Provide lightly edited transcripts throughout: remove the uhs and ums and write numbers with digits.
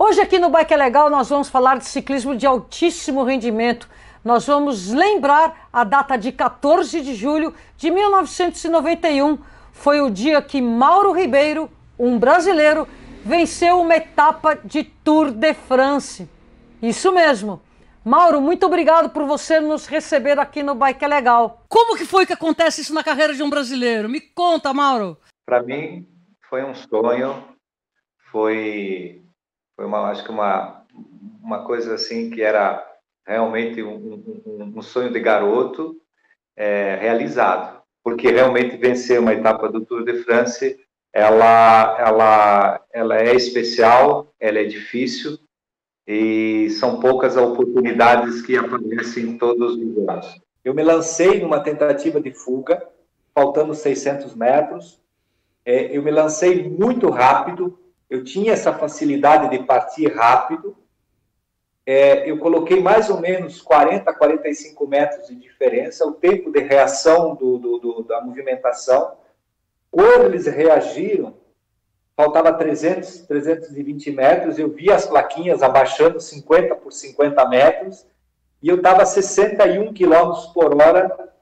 Hoje aqui no Bike é Legal nós vamos falar de ciclismo de altíssimo rendimento. Nós vamos lembrar a data de 14 de julho de 1991. Foi o dia que Mauro Ribeiro, um brasileiro, venceu uma etapa de Tour de France. Isso mesmo. Mauro, muito obrigado por você nos receber aqui no Bike é Legal. Como que foi que acontece isso na carreira de um brasileiro? Me conta, Mauro. Para mim foi um sonho, foi acho que uma coisa assim que era realmente um sonho de garoto realizado, porque realmente vencer uma etapa do Tour de France, ela é especial, ela é difícil e são poucas oportunidades que aparecem todos os anos. Eu me lancei numa tentativa de fuga, faltando 600 metros, eu me lancei muito rápido, eu tinha essa facilidade de partir rápido, eu coloquei mais ou menos 40 a 45 metros de diferença, o tempo de reação da movimentação. Quando eles reagiram, faltava 320 metros, eu vi as plaquinhas abaixando 50 por 50 metros, e eu estava a 61 km por hora,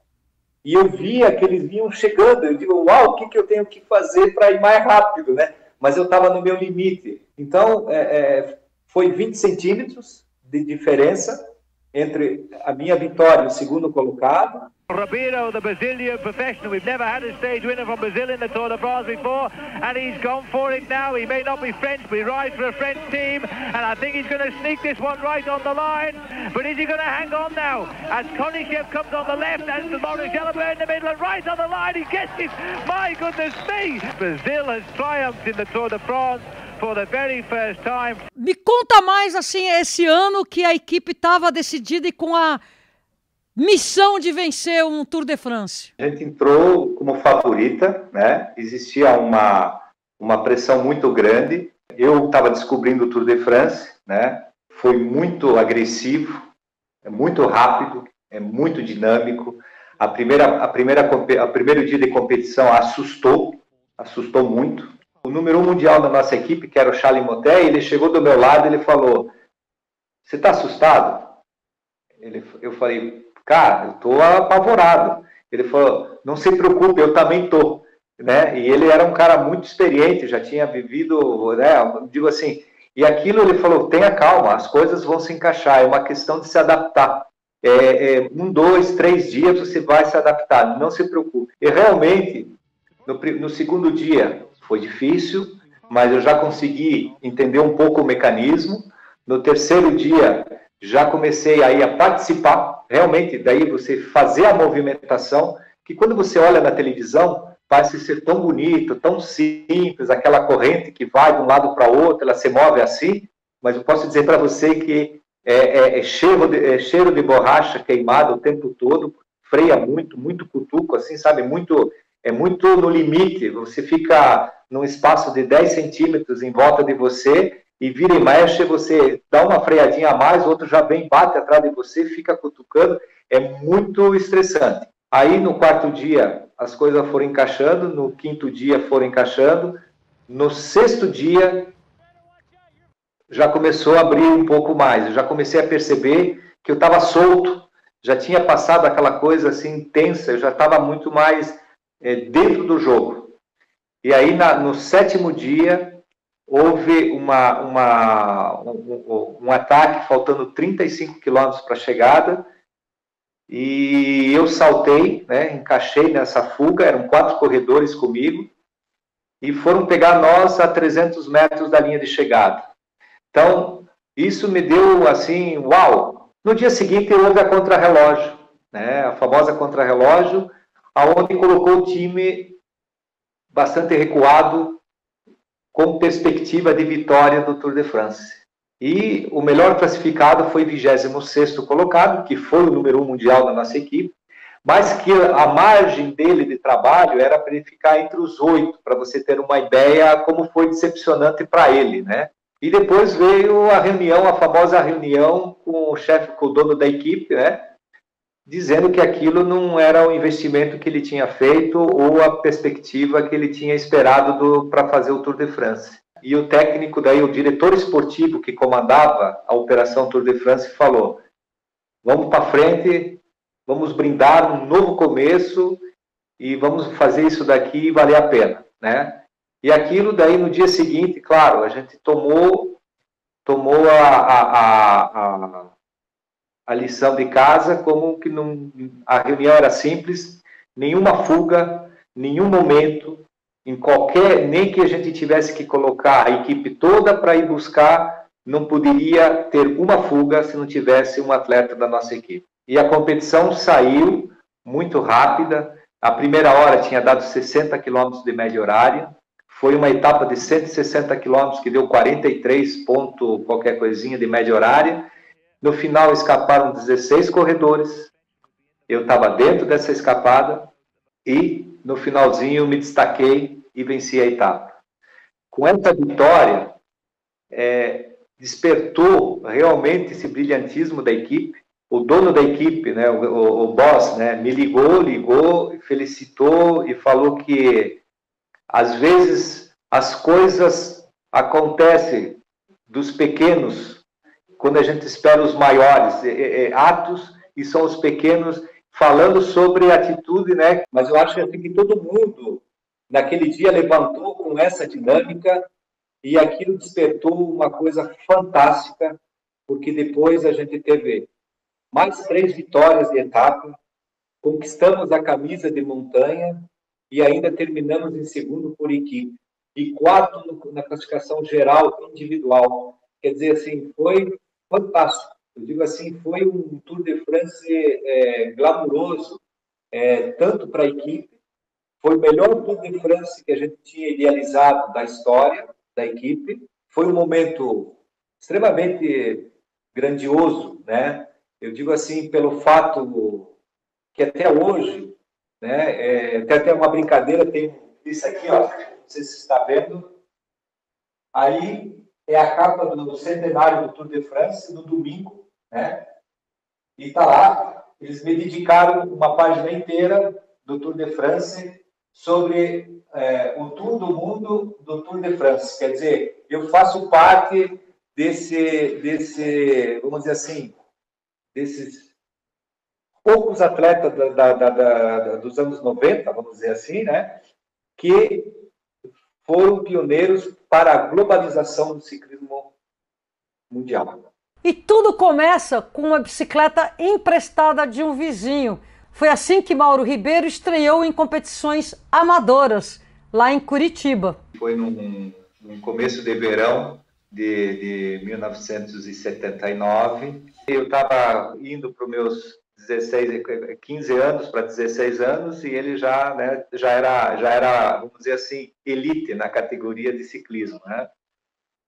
e eu via que eles vinham chegando, eu digo, uau, o que eu tenho que fazer para ir mais rápido, né? Mas eu estava no meu limite. Então, foi 20 centímetros de diferença entre a minha vitória e o segundo colocado. Ribeiro, the Brazilian professional. We've never had a stage winner from Brazil in the Tour de France before, and he's gone for it now. He may not be French, but he rides for a French team, and I think he's going to sneak this one right on the line. But is he going to hang on now? As Konishev comes on the left, and Maurice Jalabert in the middle, and right on the line, he gets it. My goodness me! Brazil has triumphed in the Tour de France for the very first time. Me conta mais, assim, esse ano que a equipe estava decidida e com a missão de vencer um Tour de France. A gente entrou como favorita, né? Existia uma pressão muito grande. Eu estava descobrindo o Tour de France, né? Foi muito agressivo, é muito rápido, é muito dinâmico. O primeiro dia de competição assustou muito. O número 1 mundial da nossa equipe, que era o Charles Motet, ele chegou do meu lado e ele falou: "Você está assustado?" Eu falei: "Cara, eu estou apavorado." Ele falou: "Não se preocupe, eu também estou." Né? E ele era um cara muito experiente, já tinha vivido, né? Digo assim, e aquilo ele falou: "Tenha calma, as coisas vão se encaixar, é uma questão de se adaptar. 1, 2, 3 dias você vai se adaptar, não se preocupe." E realmente, no segundo dia foi difícil, mas eu já consegui entender um pouco o mecanismo. No terceiro dia, já comecei aí a participar, realmente, daí você fazer a movimentação, que quando você olha na televisão, parece ser tão bonito, tão simples, aquela corrente que vai de um lado para o outro, ela se move assim, mas eu posso dizer para você que é cheiro de borracha queimada o tempo todo, freia muito, muito cutuco, assim, sabe, é muito no limite, você fica num espaço de 10 centímetros em volta de você, e vira e mexe, você dá uma freadinha a mais, o outro já vem, bate atrás de você, fica cutucando, é muito estressante. Aí no quarto dia as coisas foram encaixando, no quinto dia foram encaixando, no sexto dia já começou a abrir um pouco mais, eu já comecei a perceber que eu estava solto, já tinha passado aquela coisa assim tensa, eu já estava muito mais dentro do jogo. E aí no sétimo dia houve um ataque, faltando 35 quilômetros para a chegada, e eu saltei, né, encaixei nessa fuga, eram 4 corredores comigo, e foram pegar nós a 300 metros da linha de chegada. Então, isso me deu assim, uau! No dia seguinte houve a contrarrelógio, né, a famosa contrarrelógio, aonde colocou o time bastante recuado, com perspectiva de vitória do Tour de France. E o melhor classificado foi 26º colocado, que foi o número 1 mundial da nossa equipe, mas que a margem dele de trabalho era para ele ficar entre os 8, para você ter uma ideia como foi decepcionante para ele, né? E depois veio a reunião, a famosa reunião com o chefe, com o dono da equipe, né? Dizendo que aquilo não era o investimento que ele tinha feito ou a perspectiva que ele tinha esperado para fazer o Tour de France. E o técnico, daí o diretor esportivo que comandava a Operação Tour de France falou: vamos para frente, vamos brindar um novo começo e vamos fazer isso daqui valer a pena, né? E aquilo daí no dia seguinte, claro, a gente tomou a lição de casa, como que não, a reunião era simples, nenhuma fuga, nenhum momento, em qualquer, nem que a gente tivesse que colocar a equipe toda para ir buscar, não poderia ter uma fuga se não tivesse um atleta da nossa equipe. E a competição saiu muito rápida, a primeira hora tinha dado 60 quilômetros de média horária, foi uma etapa de 160 quilômetros que deu 43 ponto qualquer coisinha de média horária. No final escaparam 16 corredores, eu estava dentro dessa escapada e no finalzinho me destaquei e venci a etapa. Com essa vitória, despertou realmente esse brilhantismo da equipe. O dono da equipe, né, o boss, né, me ligou, felicitou e falou que às vezes as coisas acontecem dos pequenos quando a gente espera os maiores atos, e são os pequenos, falando sobre atitude, né? Mas eu acho assim, que todo mundo naquele dia levantou com essa dinâmica e aquilo despertou uma coisa fantástica, porque depois a gente teve mais 3 vitórias de etapa, conquistamos a camisa de montanha e ainda terminamos em segundo por equipe e 4 na classificação geral individual. Quer dizer, assim, foi fantástico. Eu digo assim, foi um Tour de France glamuroso, tanto para a equipe, foi o melhor Tour de France que a gente tinha idealizado da história da equipe, foi um momento extremamente grandioso, né? Eu digo assim, pelo fato que até hoje, né, tem até uma brincadeira, tem isso aqui, ó, não sei se você está vendo, aí é a capa do centenário do Tour de France, no domingo, né? E está lá, eles me dedicaram uma página inteira do Tour de France sobre o Tour do Mundo do Tour de France. Quer dizer, eu faço parte desse vamos dizer assim, desses poucos atletas dos anos 90, vamos dizer assim, né? Que foram pioneiros para a globalização do ciclismo mundial. E tudo começa com uma bicicleta emprestada de um vizinho. Foi assim que Mauro Ribeiro estreou em competições amadoras, lá em Curitiba. Foi num começo de verão de 1979. Eu estava indo para os meus 15 anos para 16 anos, e ele já era, vamos dizer assim, elite na categoria de ciclismo, né?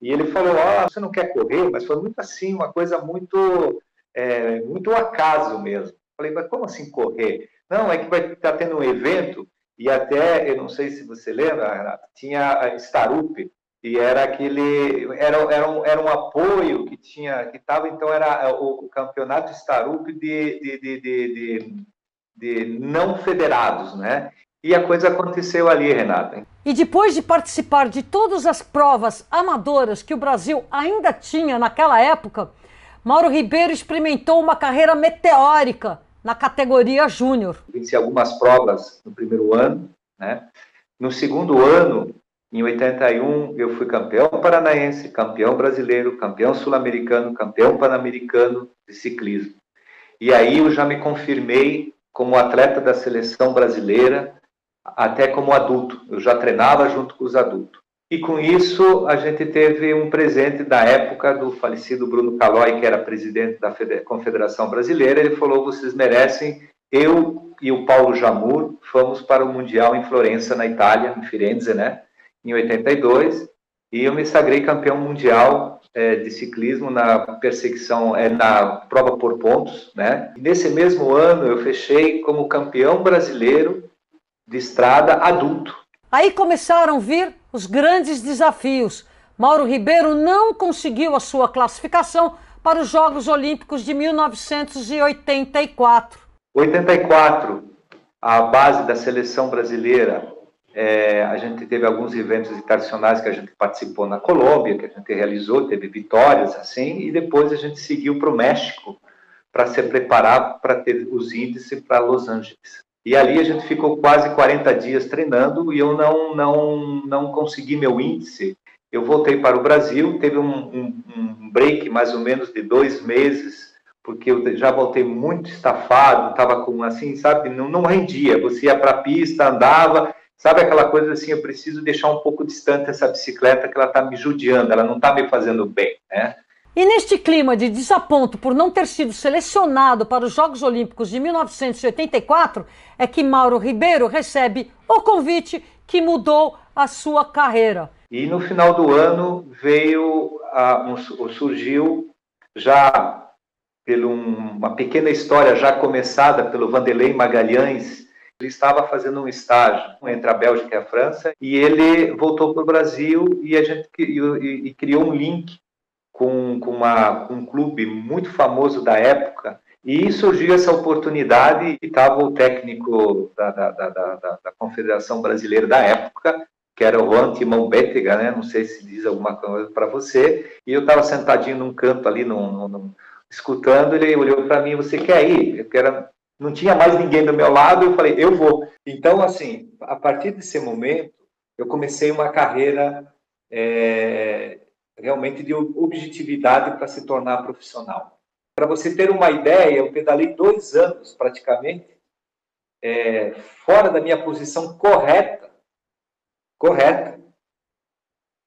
E ele falou: você não quer correr? Mas foi muito assim, uma coisa muito acaso mesmo. Falei: mas como assim correr? Não, é que vai estar tendo um evento, e até, eu não sei se você lembra, Renato, tinha a Starup, e era um apoio que estava, então era o campeonato Starup de não federados, né? E a coisa aconteceu ali, Renata. E depois de participar de todas as provas amadoras que o Brasil ainda tinha naquela época, Mauro Ribeiro experimentou uma carreira meteórica na categoria júnior. Venci algumas provas no primeiro ano, né? No segundo ano, em 81, eu fui campeão paranaense, campeão brasileiro, campeão sul-americano, campeão pan-americano de ciclismo. E aí eu já me confirmei como atleta da seleção brasileira, até como adulto. Eu já treinava junto com os adultos. E com isso, a gente teve um presente da época do falecido Bruno Caloi, que era presidente da Confederação Brasileira. Ele falou: vocês merecem. Eu e o Paulo Jamur fomos para o Mundial em Florença, na Itália, em Firenze, né? Em 82, e eu me sagrei campeão mundial de ciclismo na perseguição, na prova por pontos, né? E nesse mesmo ano eu fechei como campeão brasileiro de estrada adulto. Aí começaram a vir os grandes desafios. Mauro Ribeiro não conseguiu a sua classificação para os Jogos Olímpicos de 1984. 84, a base da seleção brasileira A gente teve alguns eventos internacionais que a gente participou na Colômbia, que a gente realizou, teve vitórias assim, e depois a gente seguiu para o México para se preparar para ter os índices para Los Angeles. E ali a gente ficou quase 40 dias treinando e eu não consegui meu índice. Eu voltei para o Brasil, teve um break mais ou menos de 2 meses, porque eu já voltei muito estafado, estava com assim, sabe, não rendia. Você ia para a pista, andava, sabe aquela coisa assim, eu preciso deixar um pouco distante essa bicicleta que ela está me judiando, ela não está me fazendo bem, né? E neste clima de desaponto por não ter sido selecionado para os Jogos Olímpicos de 1984, é que Mauro Ribeiro recebe o convite que mudou a sua carreira. E no final do ano surgiu já uma pequena história já começada pelo Vanderlei Magalhães. Ele estava fazendo um estágio entre a Bélgica e a França e ele voltou para o Brasil e a gente criou um link com um clube muito famoso da época, e surgiu essa oportunidade, e estava o técnico da Confederação Brasileira da época, que era o Juan Timão Bétega, né? Não sei se diz alguma coisa para você, e eu estava sentadinho num canto ali, escutando, ele olhou para mim: você quer ir? Não tinha mais ninguém do meu lado, eu falei: eu vou. Então, assim, a partir desse momento, eu comecei uma carreira realmente de objetividade para se tornar profissional. Para você ter uma ideia, eu pedalei 2 anos praticamente fora da minha posição correta,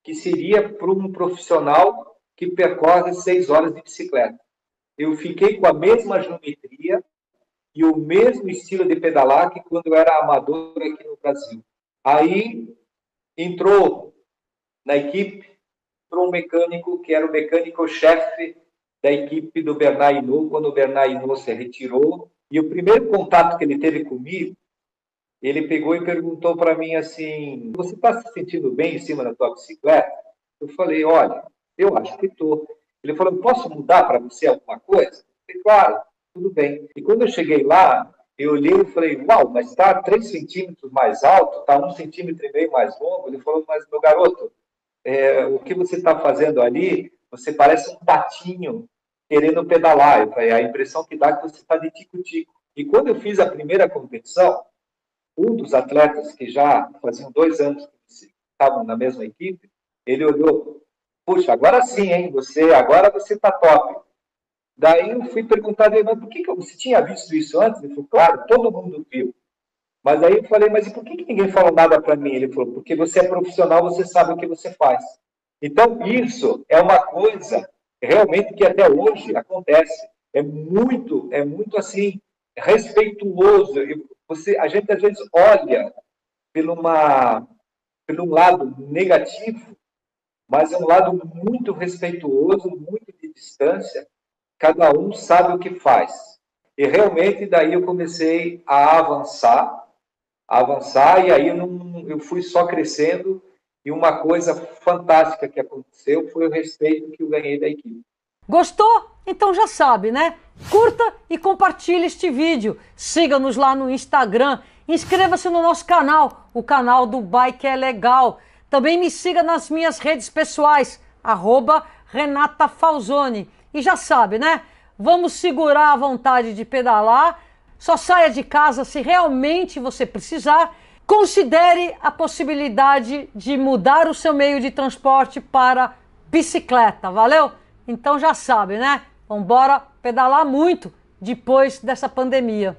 que seria para um profissional que percorre 6 horas de bicicleta. Eu fiquei com a mesma geometria e o mesmo estilo de pedalar que quando eu era amador aqui no Brasil. Aí entrou na equipe um mecânico que era o mecânico-chefe da equipe do Bernard Hinault, quando o Bernard Hinault se retirou. E o primeiro contato que ele teve comigo, ele pegou e perguntou para mim assim: você está se sentindo bem em cima da tua bicicleta? Eu falei: olha, eu acho que estou. Ele falou: posso mudar para você alguma coisa? Eu falei: claro, tudo bem. E quando eu cheguei lá, eu olhei e falei: uau, mas está 3 centímetros mais alto, está 1,5 centímetros mais longo. Ele falou: mas meu garoto, o que você está fazendo ali, você parece um patinho querendo pedalar. Eu falei: a impressão que dá é que você está de tico-tico. E quando eu fiz a primeira competição, um dos atletas que já faziam 2 anos que estavam na mesma equipe, ele olhou: puxa, agora sim, hein? Agora você está top. Daí eu fui perguntar dele: mas por que você tinha visto isso antes? Ele falou: claro, todo mundo viu. Mas aí eu falei: mas e por que ninguém falou nada para mim? Ele falou: porque você é profissional, você sabe o que você faz. Então, isso é uma coisa realmente que até hoje acontece. É muito assim, respeituoso. A gente, às vezes, olha pelo um lado negativo, mas é um lado muito respeituoso, muito de distância. Cada um sabe o que faz. E realmente, daí eu comecei a avançar, e aí eu fui só crescendo, e uma coisa fantástica que aconteceu foi o respeito que eu ganhei da equipe. Gostou? Então já sabe, né? Curta e compartilhe este vídeo, siga-nos lá no Instagram, inscreva-se no nosso canal, o canal do Bike é Legal. Também me siga nas minhas redes pessoais, @RenataFalzoni. E já sabe, né? Vamos segurar a vontade de pedalar. Só saia de casa se realmente você precisar. Considere a possibilidade de mudar o seu meio de transporte para bicicleta, valeu? Então já sabe, né? Vambora pedalar muito depois dessa pandemia.